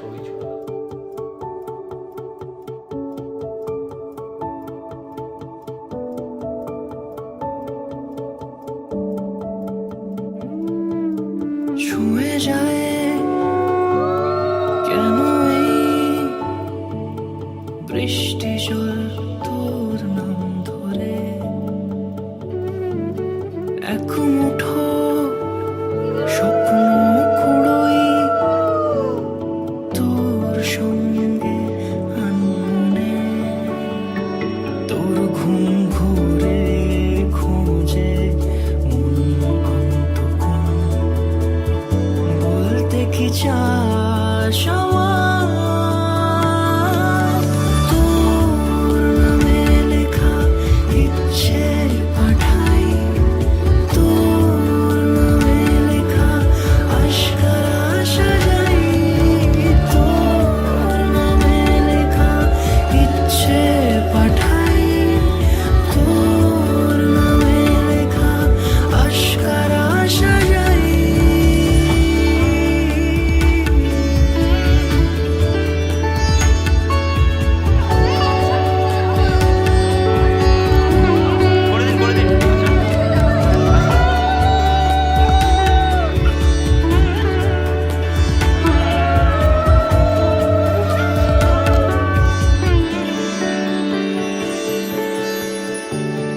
ছবি ছবি ছুঁয়ে যায় কেন এই বৃষ্টি জল তোর নাম ধরে এক মুঠো স্বপ্ন কুড়োই তোর সঙ্গে আনমনে তোর ঘুম ঘুরে খোঁজে মন অন্তকোণ বলতে কি চাস আমার তোর নামে লেখা ইচ্ছে পাঠাই তোর নামে লেখা আশকারা সাজাই তোর নামে লেখা ইচ্ছে পাঠাই তোর নামে লেখা আশকারা সাজাই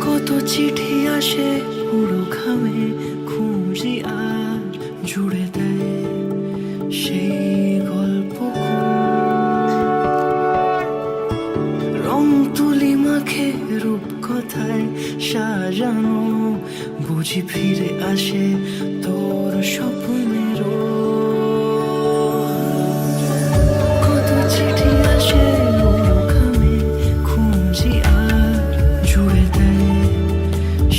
কত চিঠি আসে পুরো ঘামে খুঁজি আর জুড়ে দেয় সেই গল্প রং তুলি মাখে রূপ কথায় সাজানো বুঝি ফিরে আসে তোর স্বপ্নের কত চিঠি আসে পুরো ঘামে খুঁজি আর জুড়ে দেয়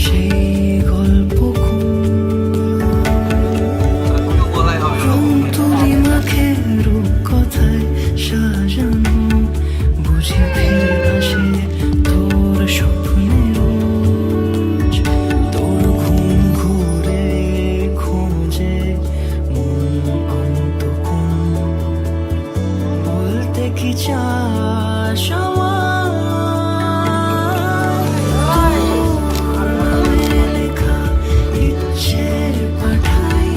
সেই গল্প রং তুলি মাখে রূপ কথায় সাজানো বুঝি ফিরে আসে তোর স্বপ্নের তোর ঘুম ঘুরে খোঁজে মন অন্তকোণ বলতে কি চাস আমার তোর নামে লেখা ইচ্ছে পাঠাই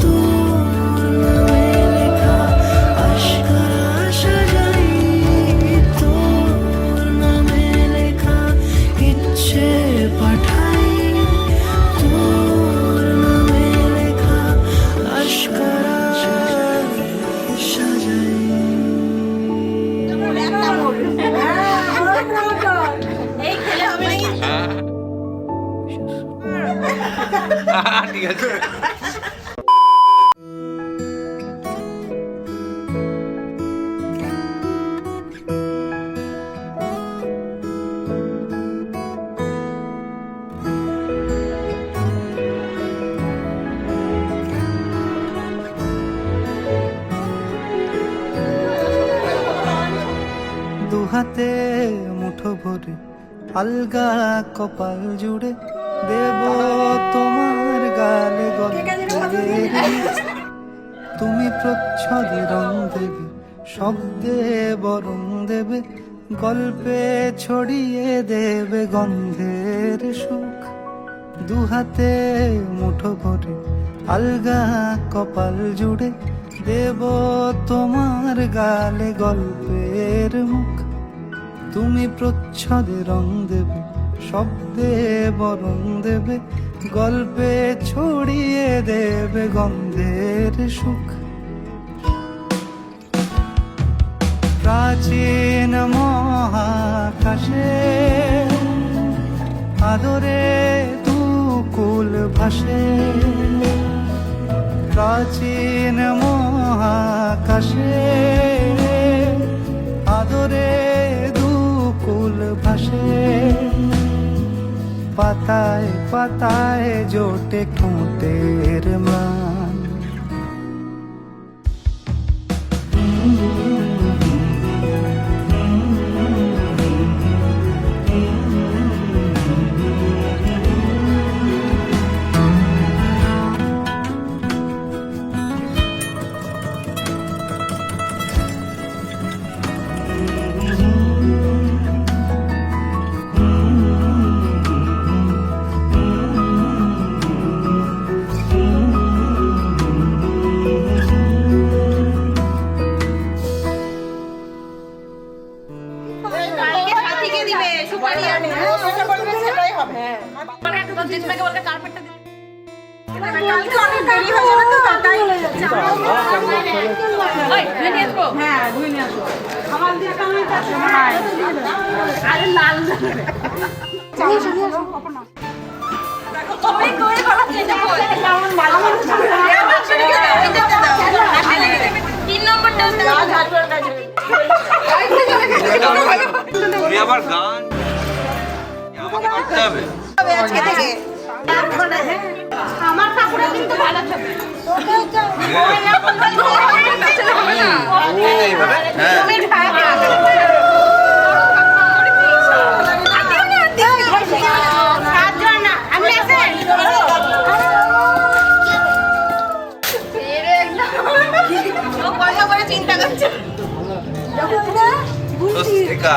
তোর নামে লেখা আশকারা সাজাই তোর নামে লেখা ইচ্ছে পাঠাই তোর নামে লেখা আশকারা সাজাই এই খেলে হবে নাকি? ঠিক আছে দুহাতে মুঠো ভরে আলগা কপাল জুড়ে দেব তোমার গালে গল্পের তুমি প্রচ্ছদে রং দেবে শব্দে বরং দেবে গল্পে ছড়িয়ে দেবে গন্ধের সুখ দুহাতে মুঠো ভরে আলগা কপাল জুড়ে দেব তোমার গালে গল্পের মুখ তুমি প্রচ্ছদে রং দেবে শব্দে বরং দেবে গল্পে ছড়িয়ে দেবে গন্ধের সুখ প্রাচীন মহাকাশে আদরে দুকুল ভাসে প্রাচীন মহাকাশে আদরে দুকুল ভাসে পাতায় পাতায় জোটে ঠোঁটের ম্লান জেঠিমাকে বলকে কার্পেটটা দিতে। ওই, ধুয়ে নিয়ে আসবো? আরে লাল তিন নম্বরটা তুমি আবার গান আমাকে করতে হবে। আমার ঠাকুরে কিন্তু ভালো ছবি। চিন্তা করছে স্বস্তিকা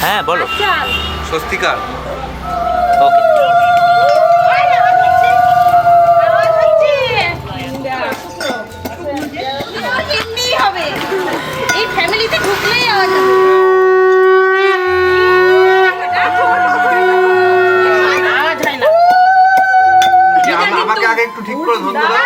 হ্যাঁ বলো স্বস্তিকা ওকে হবে এই ফ্যামিলিতে ঢুকলেই আওয়াজ আমাকে আগে একটু ঠিক করে ধরতে দাও।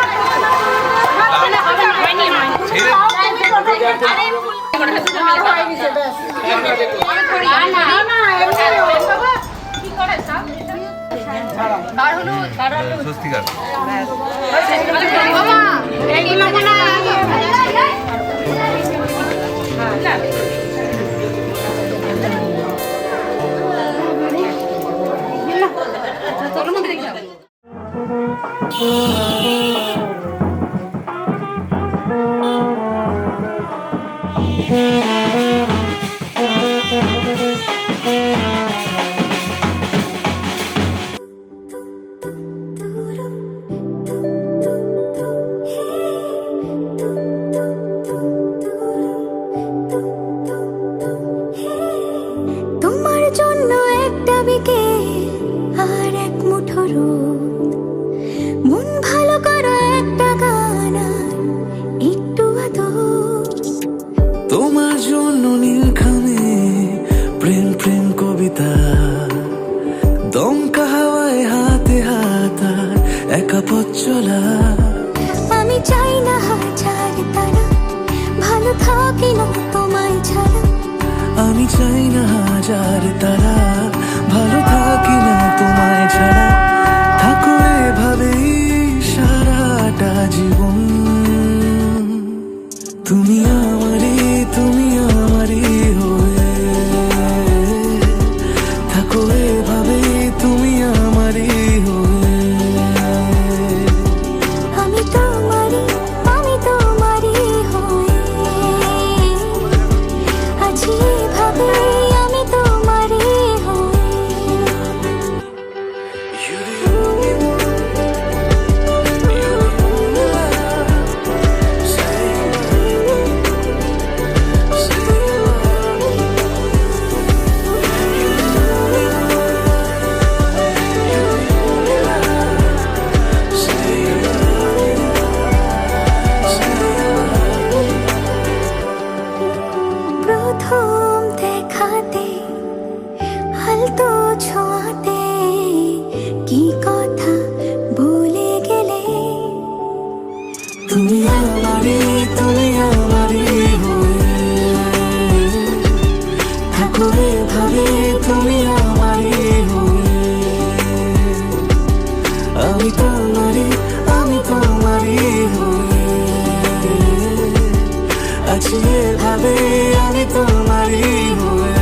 স্বস্তিকা তোমার জন্য একটা বিকেল আর এক মুঠো রোদ, মন ভালো করা একটা গান আর একটু আদর। তোমার জন্য নীলখামে প্রেম প্রেম কবিতা, দমকা হাওয়ায় হাতে হাত আর একা পথ চলা। আমি চাই না হাজার তারা, ভালো থাকি না তোমায় ছাড়া। আমি চাই না হাজার তারা, ভালো থাকি না তোমায় ছাড়া। থাকো এভাবেই সারাটা জীবন, তুমি আমারই হয়ে থাকো এভাবেই, তুমি আমারই হয়ে। আমি তোমারই হয়ে আছি এভাবে, আমি তোমারই হয়ে। প্রথম দেখাতে হালতো ছোঁয়াতে কি কথা বলে গেলে। তুমি আমারই হয়ে থাকো এভাবে, তুমি আমারই হয়ে। আমি তোমারই হয়ে আছি এভাবে, আমি তোমারই হয়ে।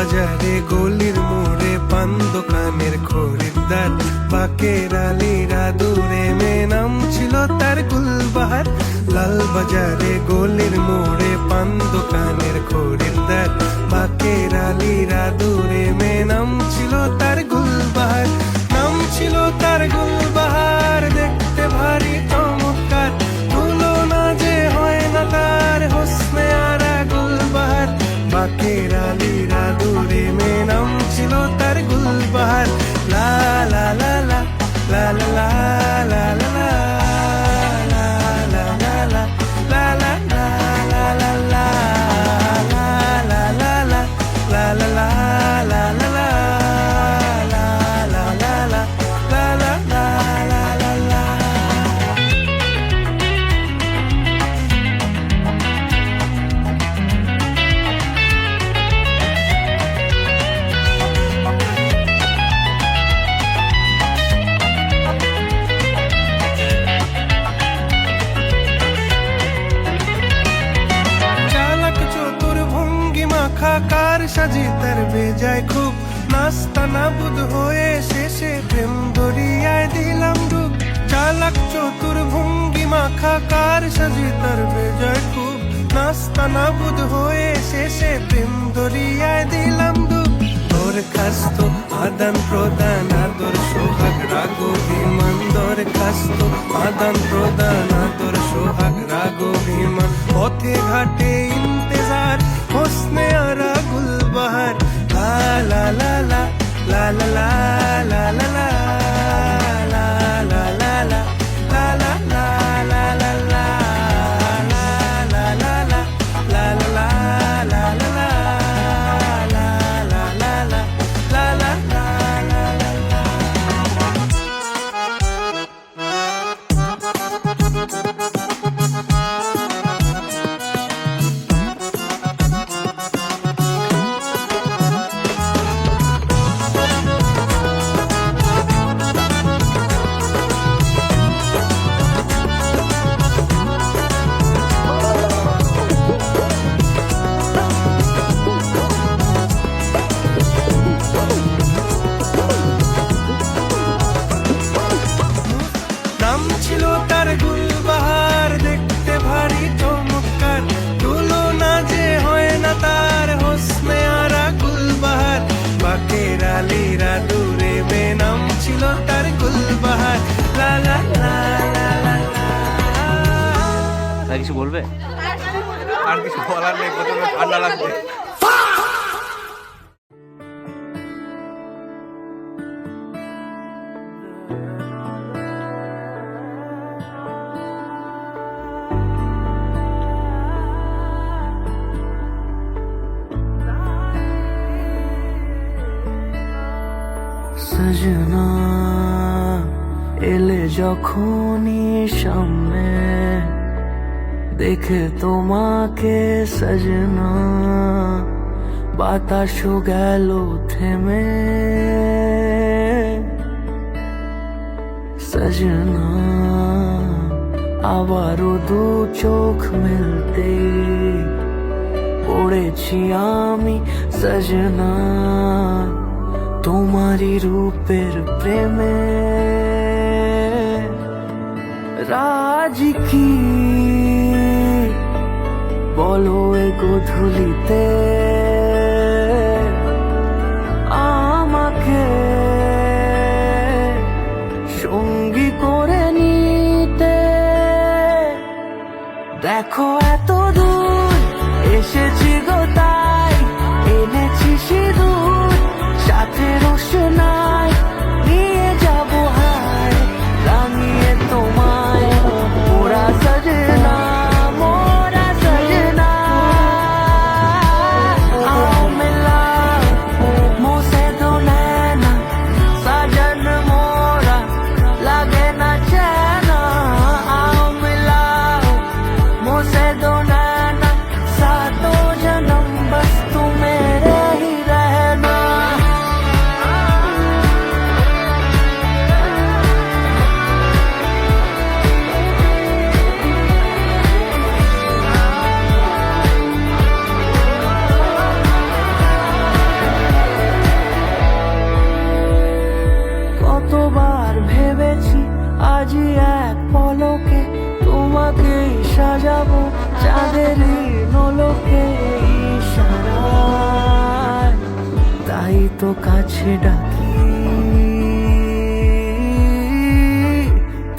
বাজারে গলির মোড়ে পান দোকানের খরিদ্দার বাকের আলীরা দূরে মে নাম ছিল তার গুলবাহার লাল বাজারে গলির মোড়ে পান দোকানের খরিদ্দার বাকের আলীরা দূরে মে নাম ছিল তার গুলবাহার নাম ছিল তার গুলবাহার দেখতে ভারী চমৎকার তুলনা যে হয় না তার হোসনে আরা গুলবাহার বাকের আলীরা দূরে মে নাম ছিল তার গুলবাহার লা লা লা লা লা লা লা লা লা কার সাজি তার বেজায় খুব নাস্তা নাবুদ হয়ে শেষে প্রেম দরিয়ায় দিলাম ডুব চালাক চতুর ভঙ্গি মাখা কার সাজি তার বেজায় খুব নাস্তা নাবুদ হয়ে শেষে প্রেম দরিয়ায় দিলাম ডুব দরখাস্ত আদান প্রদান আদর সোহাগ রাগ অভিমান দরখাস্ত আদান প্রদান আদর সোহাগ রাগ অভিমান পথে ঘাটে ইন্তেজার হোসনে আরা গুলবাহার লা লা লা লা লা লা লা লা লা ছিল তার গুলবাহার দেখতে ভারী চমৎকার তুলনা যে হয় না তার হোসনে আরা গুলবাহার বাকের আলীরা দূরে মে নাম ছিল তার গুলবাহার লা লা লা লা লা লা। আর কিছু বলবে? আর কিছু বলার নেই, প্রথমে ঠান্ডা লাগছে। সজনা এলে যখনই সামনে দেখে তোমাকে সজনা বাতাসও গেল থেমে সজনা আবারও দু চোখ মিলতে পড়েছি আমি সজনা তোমারি রূপের প্রেমে রাজ কি বলো এ গধূলিতে আমাকে সঙ্গী করে নিতে দেখো এত দূর এসেছি গো তাই এনেছি সিঁদুর সাথে রোশনাই নিয়ে যাব হায় রাঙিয়ে তোমায় মোরা সজনা মোরা সজনা आओ मिला मुझसे तो नैना सजन मोरा लगे ना चैना आओ मिला मुझसे तो नैना सातों তো কাছে ডাকি,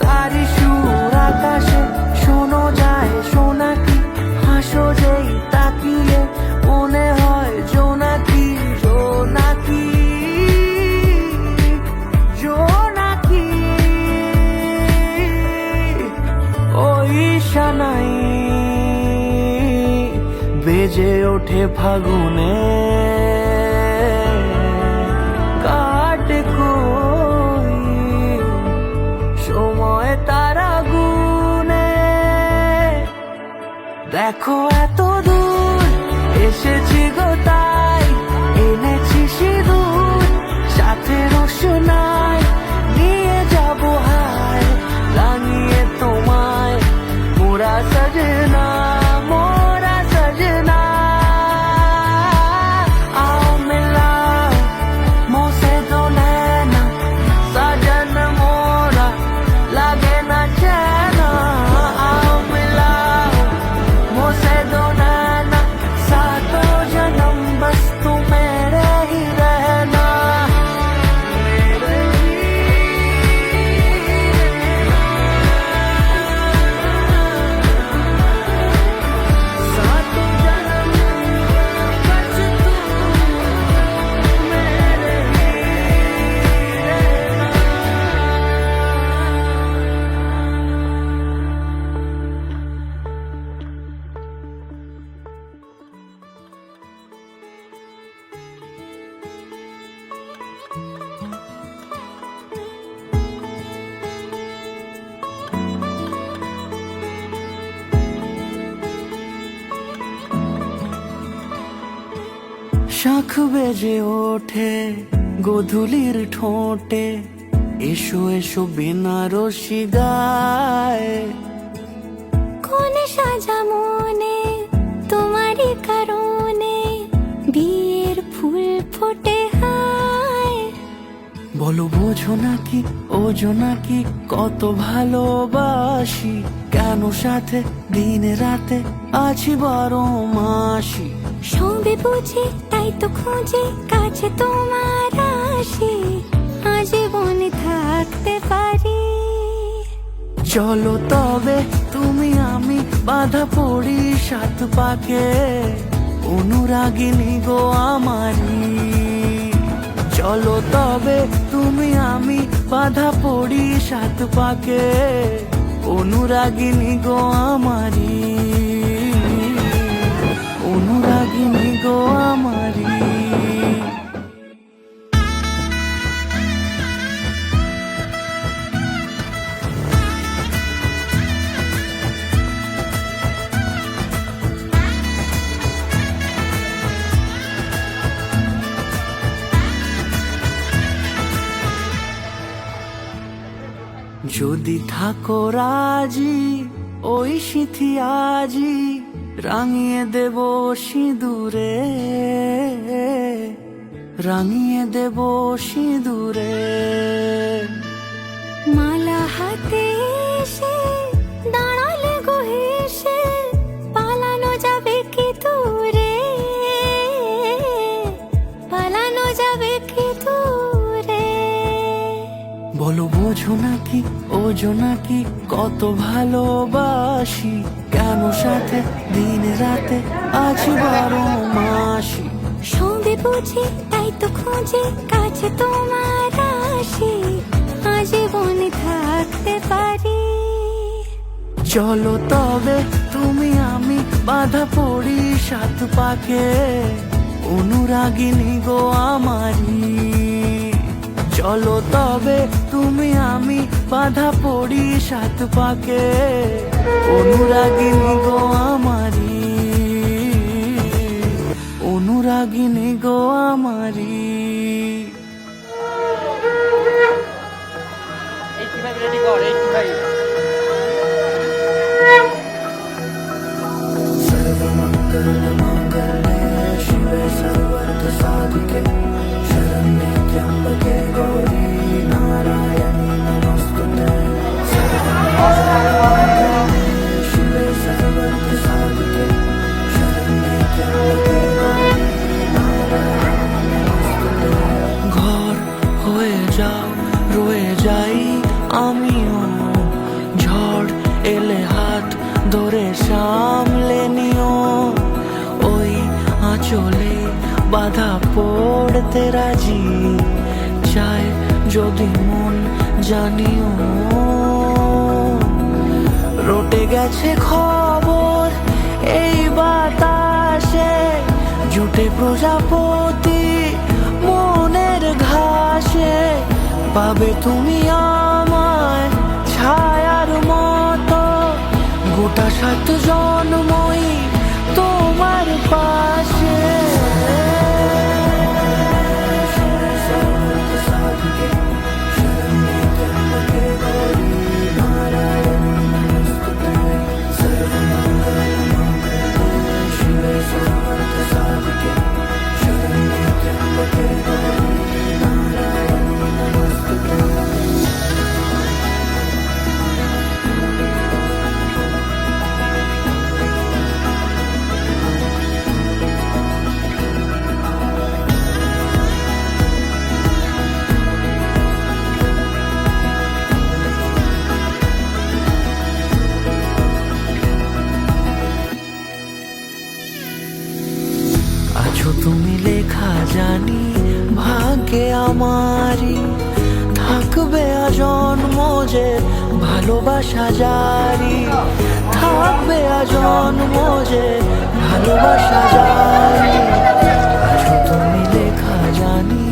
তারি সুর আকাশে শোনো যায় সোনাকি, হাসো যেই তাকিয়ে মনে হয় জোনাকি, জোনাকি, জোনাকি। ওই শানাই বেজে ওঠে ফাগুনে, কাটে কই সময় তারা গুনে। দেখো এত দূর এসেছি গো তাই এনেছি সিঁদুর, সাথে রোশনাই নিয়ে যাবো হায়, রাঙিয়ে তোমায় মোরা সজনা, মোরা সজনা। आओ मिलाओ मोसे दो नैना, सजन मोरा लगे न चैना। आओ मिलाओ मोसे दो नैना, सातों जन्म बस तू मेरे ही रहना, मेरे ही सातों जन्म बस तू मेरे ही रहना। শাঁখ বেজে ওঠে গোধূলির ঠোঁটে, এসো এসো বেনারসি গায়। কোন সাজা মনে তোমারই কারণে বিয়ের ফুল ফোটে হায়। বলো বোঝো নাকি ওজো নাকি কত ভালোবাসি, কেন সাথে দিন রাতে আছি 12 মাসি। সবে বুঝি তাই তো খুঁজে কাছে তোমার আসি, আজীবনে থাকতে পারি। চলো তবে তুমি আমি বাঁধা পড়ি সাত পাকে, অনুরাগিনী গো আমারি। চলো তবে তুমি আমি বাঁধা পড়ি সাত পাকে, অনুরাগিনী গো আমারি, অনুরাগিনী গো আমারি। যদি থাকো রাজি ওই সিঁথি আজি, রাঙিয়ে দেব সিঁদুরে, রাঙিয়ে দেব সিঁদুরে। মালা হাতে এসে দাঁড়ালে গো হেসে, পালানো যাবে কি দূরে, পালানো যাবে কি দূরে। বলো বোঝো নাকি ওজো নাকি কত ভালোবাসি, কেন সাথে দিন রাতে আছি 12 মাসি। সবে বুঝি তাই তো খুঁজে কাছে তোমার আসি, আজীবনে থাকতে পারি। চলো তবে তুমি আমি বাঁধা পড়ি সাত পাকে, অনুরাগিনী গো আমারি। চলো তবে তুমি আমি বাঁধা পড়ি সাত পাকে, অনুরাগিনী গো আমারি, অনুরাগিনী গো আমারি। सर्वमंगलमांगल्ये शिवे सर्वार्थ साधिके, शरण्ये त्र्यंबके गौरी नारायणी नमोस्तुते। सर्वमंगलमांगल्ये शिवे सर्वार्थ साधिके, शरण्ये त्र्यंबके गौरी नारायणी नमोस्तुते। বাধা পড়তে রাজি, চায় যদি মন জানিও। রটে গেছে খবর এই বাতাসে, জুটে প্রজাপতি মনের ঘাসে। পাবে তুমি আমায় ছায়ার মতো, গোটা 7 জন্মই তোমার পাশে। আছো তুমি লেখা জানি ভাগ্যে আমারই, থাকবে আজন্ম যে ভালোবাসা জারি। থাকবে আজন্ম যে ভালোবাসা জারি। আছো তুমি লেখা জানি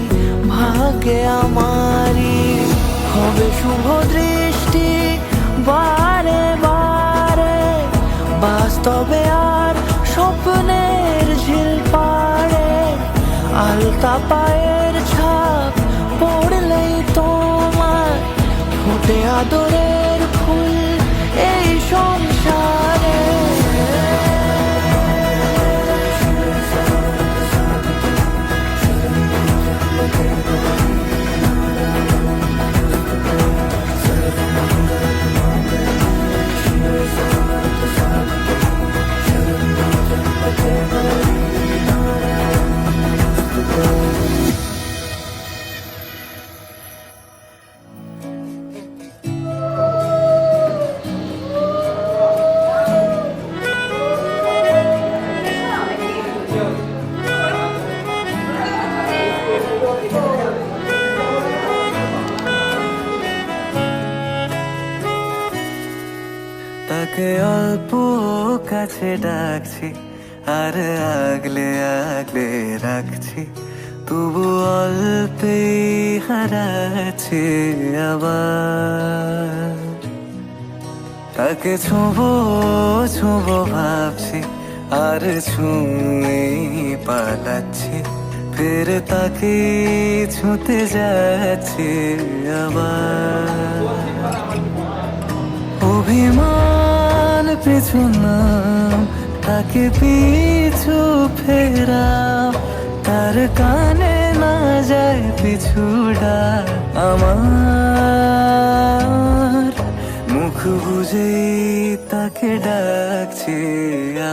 ভাগ্যে আমারই, হবে শুভ দৃষ্টি বারে বারে। বাস্তবে আর স্বপ্নের ঝিল পাড়ে, আলতা পায়ের ছাপ পড়লেই তোমার ফোটে আদরের ফুল এই সংসারে। তাকে অল্প কাছে ডাকছি, আর আগলে আগলে রাখছি, তবু অল্পে হারাচ্ছে আবার। তাকে ছোঁবো ছোঁবো ভাবছি, আর ছুঁয়ে পালাচ্ছি, ফের তাকে ছুঁতে যাচ্ছে আবার। অভিমান পিছু নাম, তাকে পিছু ফেরা, তার কানে না যায় পিছুডা। আমার মুখ বুঝে তাকে ডাকছে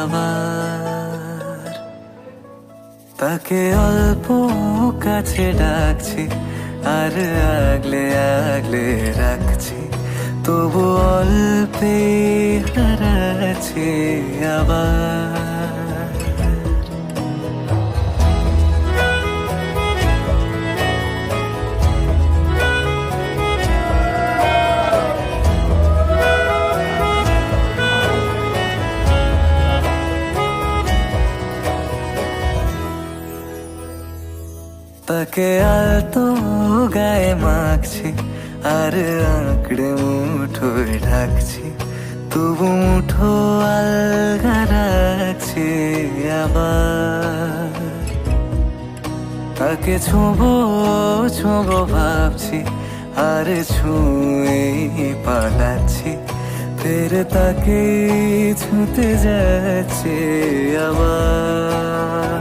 আবার। তাকে অল্প কাছে ডাকছি, আর আগলে আগলে রাখছি, তবু অল্পে হারাচ্ছে আবার। তাকে আলতো গায়ে মাখছি, আর আঁকড়ে মুঠোয় ঢাকছি, তবু মুঠো আলগা রাখছি আবার। তাকে ছোঁবো ছোঁবো ভাবছি, আর ছুঁয়ে পালাচ্ছি, ফের তাকে ছুঁতে যাচ্ছে আবার।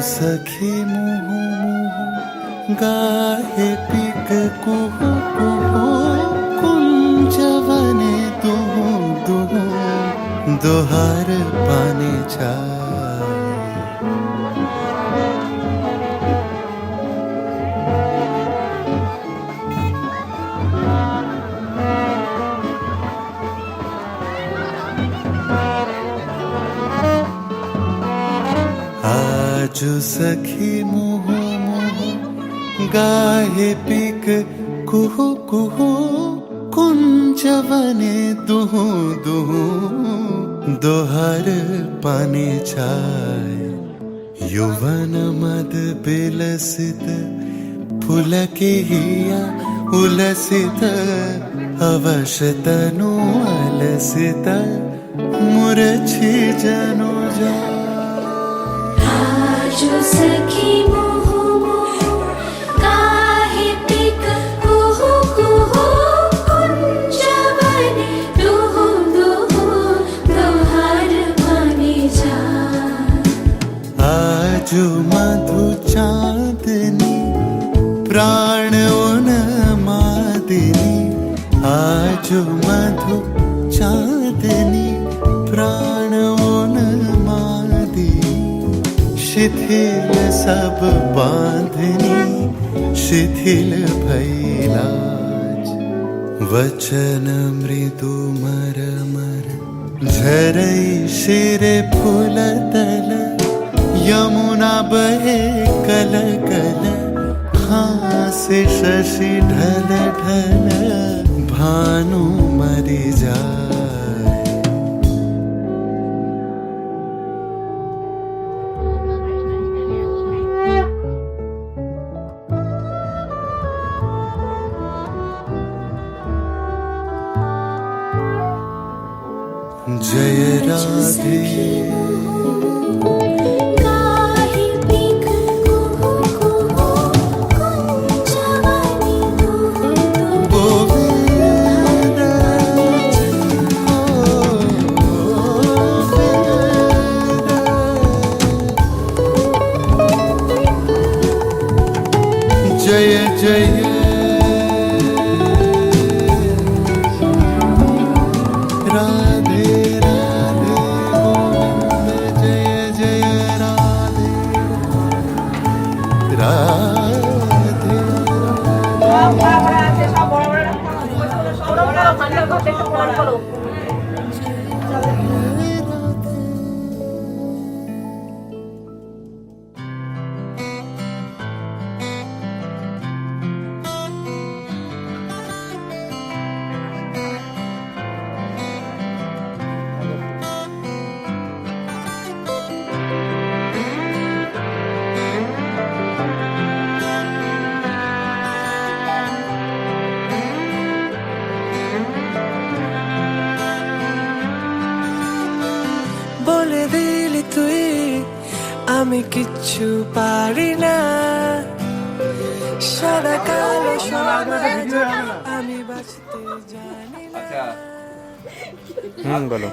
सखी मुहु मुहु गाहे पिक कुहु कुहु कुंजवने दुहु दुहु दोहार पाने चाय आजु सखी मुहु मुहु गाहे पिक कुहु कुहु कुंजवने दुहु दुहु दोहर पाने छाय यौवन मद बिलसित पुलके हिया उलसित अवश्य तनु अलसित मुरछी जनु जा जो सखी मोहो मोहो काहे पिक कुहु कुहु कुंजवने दुहु दुहु दोहर पाने जा आजु मधु चांदनी प्राण उन्मादिनी आजु मधु चांदनी प्राण उन्मादिनी शिथिल सब बांधनी शिथिल भैलाज वचन मृदु मर मर झरई शिर फूल तल यमुना बहे कल कल हास शशि ढल ढल भानु मरि जाए जय राधे काहे पिक कुहु कुहु कुंजवने दुहु दुहु गोविंद जय जय राधे राधे गोविंद जय जय राधे राधे বলে দিলি তুই আমি কিচ্ছু পারি না সাদা কালো সব আমি বাঁচতে জানি না আচ্ছা বলো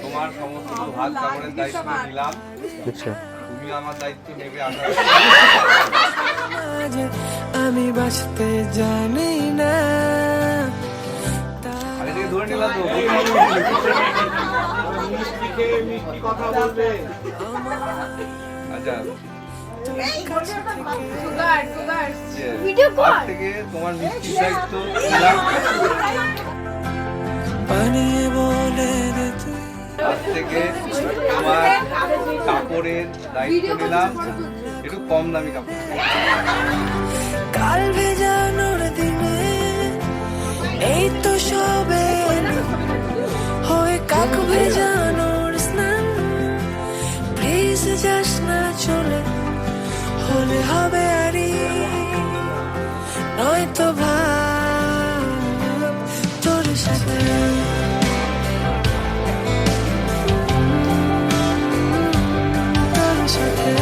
তোমার সমস্ত ভাগ কাপড়ের দায়িত্ব নিলাম আচ্ছা তুমি আমার দায়িত্ব নেবে আশা মাঝে আমি বাঁচতে জানি না আগে থেকে ধরে নিলাম তো মিষ্টি কথা বলবে আচ্ছা ভিডিও আজ থেকে তোমার মিষ্টির দায়িত্ব নিলাম বানিয়ে বলে দে তুই আজ থেকে তোমার কাপড়ের দায়িত্ব নিলাম একটু কম দামি কাপড় কাল ভেজানোর দিনে এই তো সবে হয়ে কাক ভেজানোর স্নান প্লিজ যাস না চলে হলে হবে আরি নয়তো ভাব তোর সাথে তোর সাথে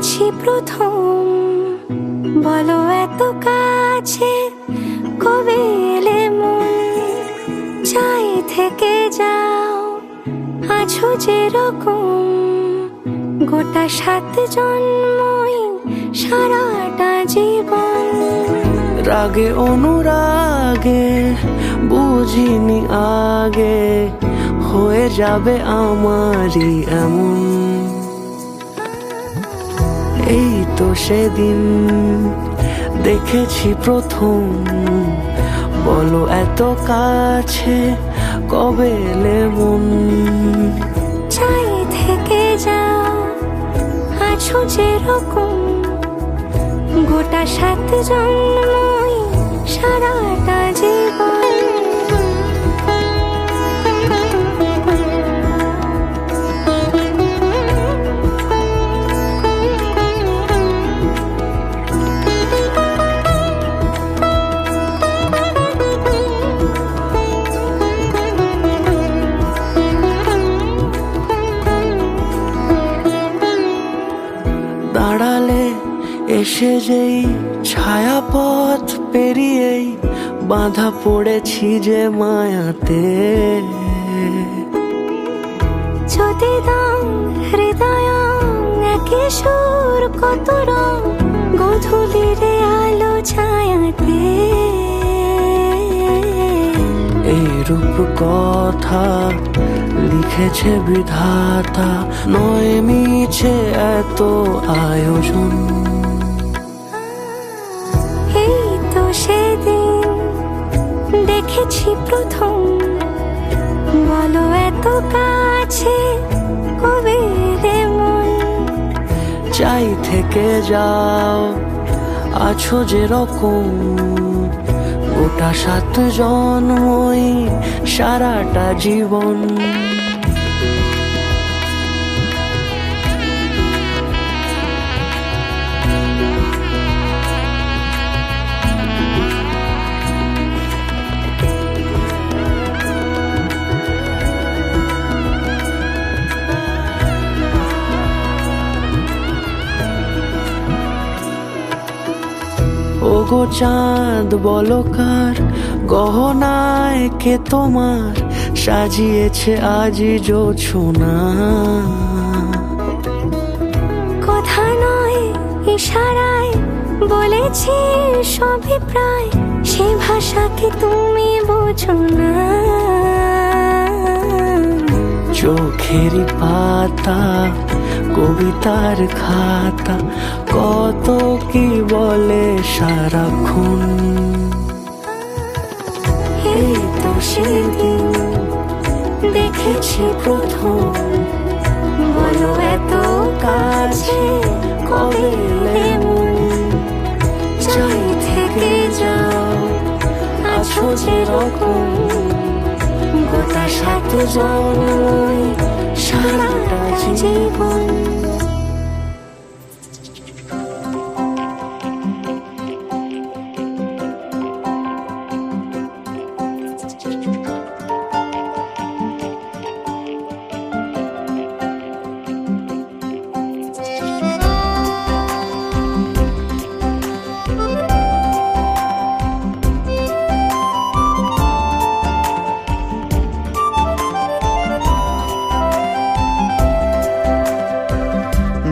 দেখেছি প্রথম, বলো এত কাছে কবে এলে মন, চাই থেকে যাও আছো যেরকম, গোটা 7 জন্মই সারাটা জীবন। রাগে অনুরাগে বুঝিনি আগে, হয়ে যাবে আমারই এমন। এই তো সেদিন দেখেছি প্রথম, বলো এত কাছে কবে এলে মন, চাই থেকে যাও আছো যেরকম, গোটা 7 জন্মই সারাটা জীবন। দাঁড়ালে এসে যেই ছায়াপথ পেরিয়েই বাঁধা পড়েছি যে মায়াতে, যদি দাও হৃদয় একে সুর কত রং, গধূলির আলো ছায়াতে। এই রূপ কথা লিখেছে বিধাতা, নয় মিছে এত আয়োজন। এই তো সেদিন দেখেছি প্রথম, বলো এত কাছে কবে এলে মন, চাই থেকে যাও আছো যেরকম, গোটা 7 জন্মই সারাটা জীবন। ওগো চাঁদ বলো কার গহনায় কে তোমার সাজিয়েছে আজি জোছনা, কথা নয় ইশারায় বলেছি সবই প্রায়, সে ভাষাকে তুমি বোঝো না। চোখেরই পাতা কবিতার খাতা, কত কি বলে সারাক্ষণ। এই তো সেদিন দেখেছি প্রথম, বলো এত কাছে কবে এলে মন, চাই থেকে যাও আছো যেরকম, গোটা 7 জন্মই সারাটা জীবন।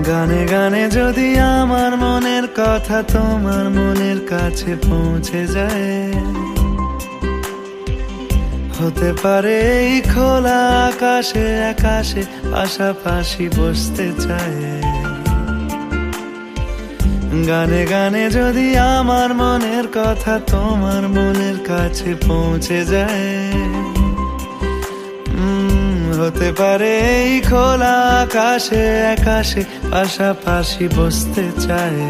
গানে গানে যদি আমার মনের কথা তোমার মনের কাছে পৌঁছে যায়, হতে পারে এই খোলা আকাশে আকাশে পাশাপাশি বসতে চায়। গানে গানে যদি আমার মনের কথা তোমার মনের কাছে পৌঁছে যায়, হতে পারে এই খোলা আকাশে আকাশে পাশাপাশি বসতে চায়।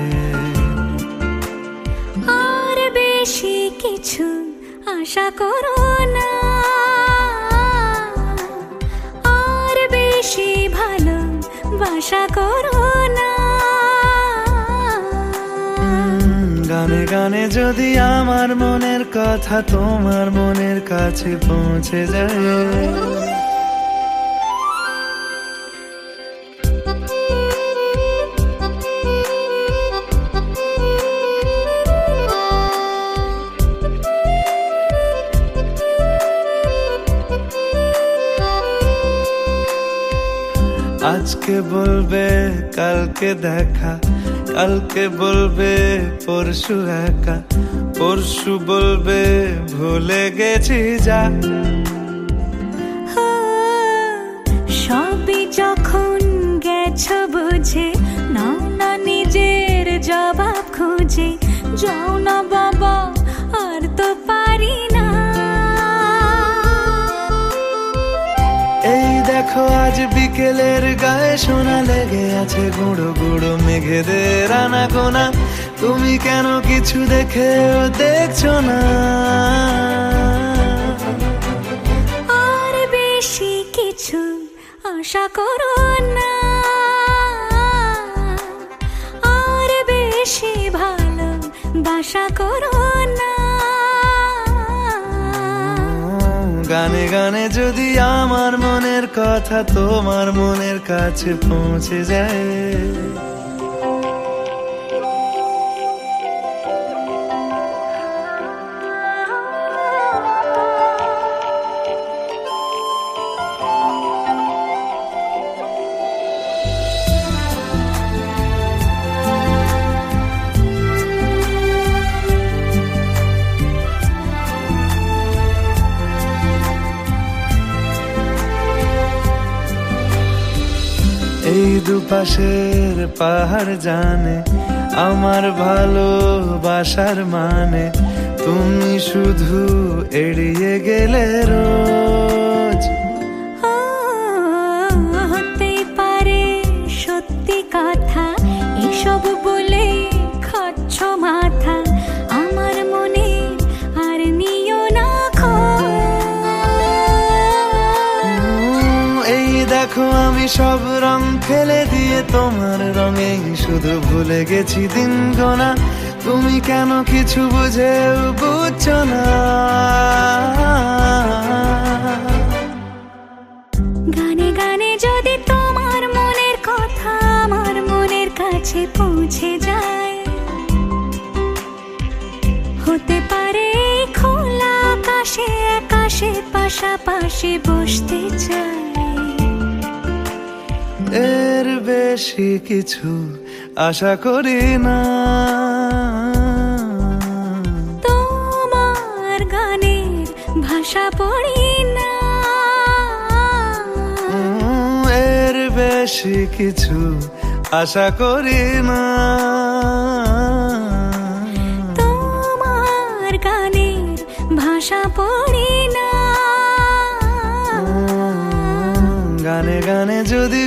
আর বেশি কিছু আশা করো না, আর বেশি ভালোবাসা করো না। গানে গানে যদি আমার মনের কথা তোমার মনের কাছে পৌঁছে যায়, আজকে বলবে কালকে দেখা, কালকে বলবে পরশু একা, পরশু বলবে ভুলে গেছি যা। সবই যখন গেছো বুঝে, নাও না নিজের জবাব খুঁজে, যাও না বাবা আর তো পারি না। এই দেখো আজ বিকেলের গায়ে সোনা লেগে আছে, গুঁড়ো গুঁড়ো মেঘেদের আনাগোনা, তুমি কেন কিছু দেখেও দেখছো না? আর বেশি কিছু আশা করো না, আর বেশি ভালো বাসা করো না। গানে গানে যদি আমার মনের কথা তোমার মনের কাছে পৌঁছে যায়, এই দুপাশের পাহাড় জানে আমার ভালোবাসার মানে, তুমি শুধু এড়িয়ে গেলে রোজ। হতেই পারে সত্যি কথা, এসব বলে খাচ্ছ মাথা, আমার মনে আর নিও না খোঁজ। এই দেখো আমি সব রং ফেলে দিয়ে তোমার রঙে শুধু ভুলে গেছি দিন গোনা, তুমি কেন কিছু বুঝেও বুঝছো না? গানে গানে যদি তোমার মনের কথা আমার মনের কাছে পৌঁছে যায়, হতে পারে এই খোলা আকাশে আকাশে পাশাপাশি বসতে চাই। এর বেশি কিছু আশা করি না, তোমার গানের ভাষা পড়ি না। এর বেশি কিছু আশা করি না, তোমার গানের ভাষা পড়ি না। গানে গানে যদি